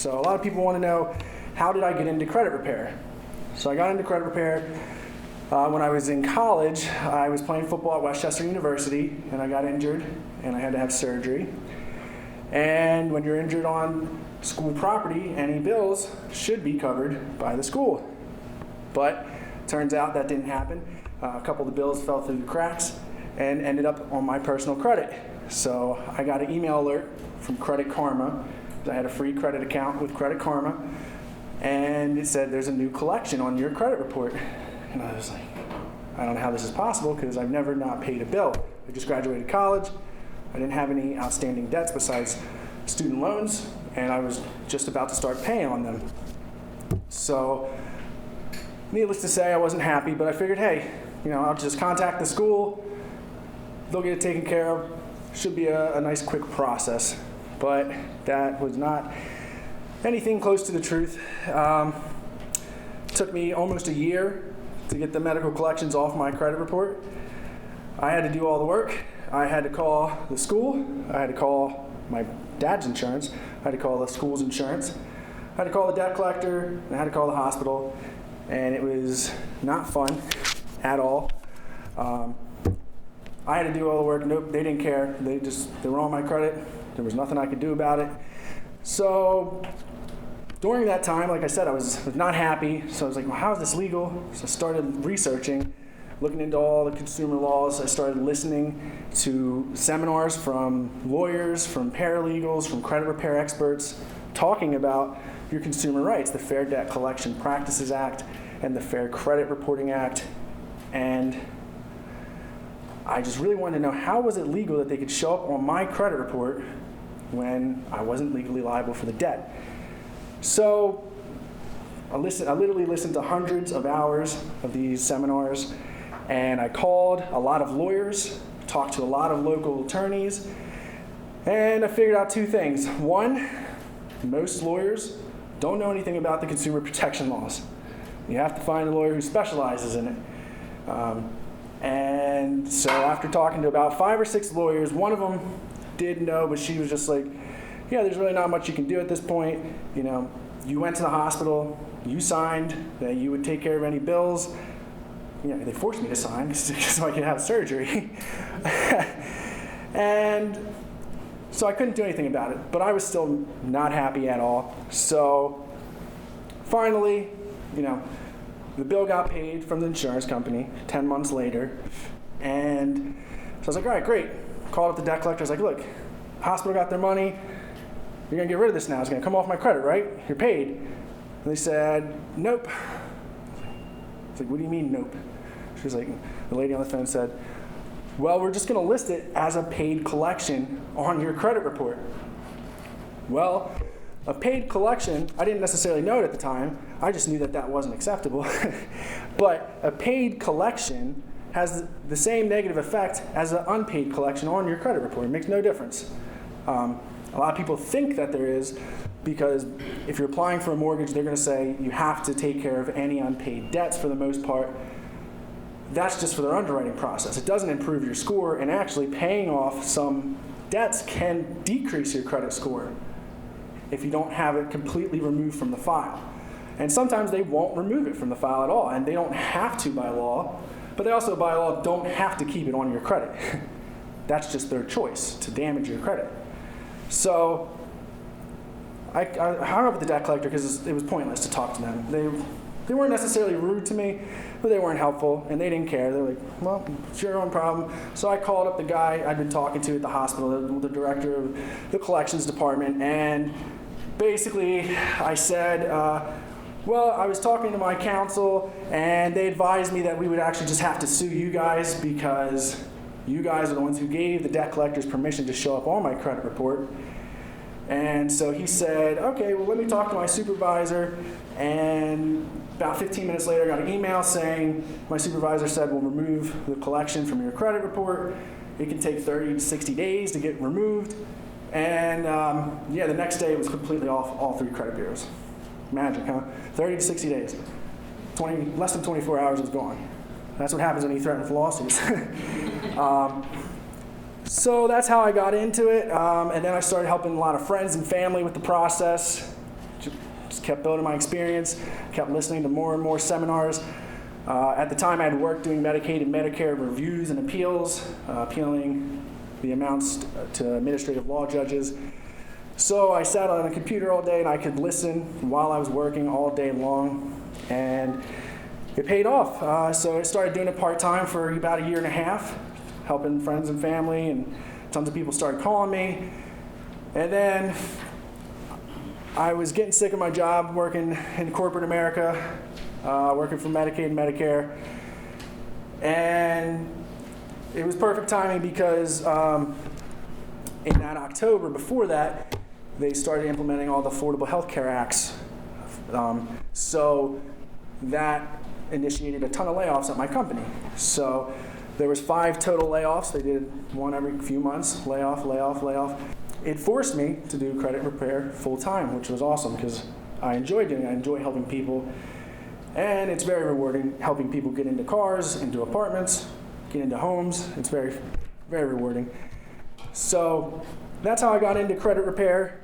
So a lot of people want to know, how did I get into credit repair? So I got into credit repair when I was in college. I was playing football at Westchester University, and I got injured, and I had to have surgery. And when you're injured on school property, any bills should be covered by the school. But turns out that didn't happen. A couple of the bills fell through the cracks and ended up on my personal credit. So I got an email alert from Credit Karma. I had a free credit account with Credit Karma, and it said there's a new collection on your credit report. And I was like, I don't know how this is possible because I've never not paid a bill. I just graduated college. I didn't have any outstanding debts besides student loans, and I was just about to start paying on them. So needless to say, I wasn't happy, but I figured, hey, I'll just contact the school. They'll get it taken care of. Should be a nice, quick process. But that was not anything close to the truth. Took me almost a year to get the medical collections off my credit report. I had to do all the work. I had to call the school. I had to call my dad's insurance. I had to call the school's insurance. I had to call the debt collector. And I had to call the hospital. And it was not fun at all. I had to do all the work. Nope, they didn't care. They were on my credit. There was nothing I could do about it. So during that time, like I said, I was not happy. So I was like, well, how is this legal? So I started researching, looking into all the consumer laws. I started listening to seminars from lawyers, from paralegals, from credit repair experts, talking about your consumer rights, the Fair Debt Collection Practices Act and the Fair Credit Reporting Act. And I just really wanted to know, how was it legal that they could show up on my credit report when I wasn't legally liable for the debt? So I literally listened to hundreds of hours of these seminars, and I called a lot of lawyers, talked to a lot of local attorneys, and I figured out two things. One, most lawyers don't know anything about the consumer protection laws. You have to find a lawyer who specializes in it. And so after talking to about 5 or 6 lawyers, one of them did know, but she was just like, yeah, there's really not much you can do at this point. You went to the hospital, you signed that you would take care of any bills. They forced me to sign so I could have surgery. And so I couldn't do anything about it, but I was still not happy at all. So finally, the bill got paid from the insurance company 10 months later. And so I was like, all right, great. Called up the debt collector. I was like, look, hospital got their money. You're going to get rid of this now. It's going to come off my credit, right? You're paid. And they said, nope. I was like, what do you mean, nope? She was like, the lady on the phone said, well, we're just going to list it as a paid collection on your credit report. Well, a paid collection, I didn't necessarily know it at the time. I just knew that wasn't acceptable. But a paid collection has the same negative effect as an unpaid collection on your credit report. It makes no difference. A lot of people think that there is, because if you're applying for a mortgage, they're going to say you have to take care of any unpaid debts for the most part. That's just for their underwriting process. It doesn't improve your score, and actually paying off some debts can decrease your credit score if you don't have it completely removed from the file. And sometimes they won't remove it from the file at all, and they don't have to by law, but they also by law don't have to keep it on your credit. That's just their choice, to damage your credit. So I hung up with the debt collector because it was pointless to talk to them. They weren't necessarily rude to me, but they weren't helpful, and they didn't care. They were like, well, it's your own problem. So I called up the guy I'd been talking to at the hospital, the director of the collections department, and basically I said, well, I was talking to my counsel, and they advised me that we would actually just have to sue you guys because you guys are the ones who gave the debt collectors permission to show up on my credit report. And so he said, okay, well, let me talk to my supervisor. And about 15 minutes later, I got an email saying my supervisor said we'll remove the collection from your credit report. It can take 30 to 60 days to get removed. And the next day it was completely off all 3 credit bureaus. Magic, huh? 30 to 60 days. Less than 24 hours it was gone. That's what happens when you threaten with lawsuits. So that's how I got into it. And then I started helping a lot of friends and family with the process. just kept building my experience, kept listening to more and more seminars. At the time, I had worked doing Medicaid and Medicare reviews and appeals, appealing the amounts to administrative law judges. So I sat on a computer all day and I could listen while I was working all day long, and it paid off. So I started doing it part-time for about a year and a half, helping friends and family, and tons of people started calling me. And then I was getting sick of my job working in corporate America, working for Medicaid and Medicare. And it was perfect timing because in that October before that, they started implementing all the Affordable Health Care Acts. So that initiated a ton of layoffs at my company. So there was 5 total layoffs. They did one every few months, layoff, layoff, layoff. It forced me to do credit repair full time, which was awesome because I enjoy doing it. I enjoy helping people. And it's very rewarding helping people get into cars, into apartments, get into homes. It's very, very rewarding. So that's how I got into credit repair.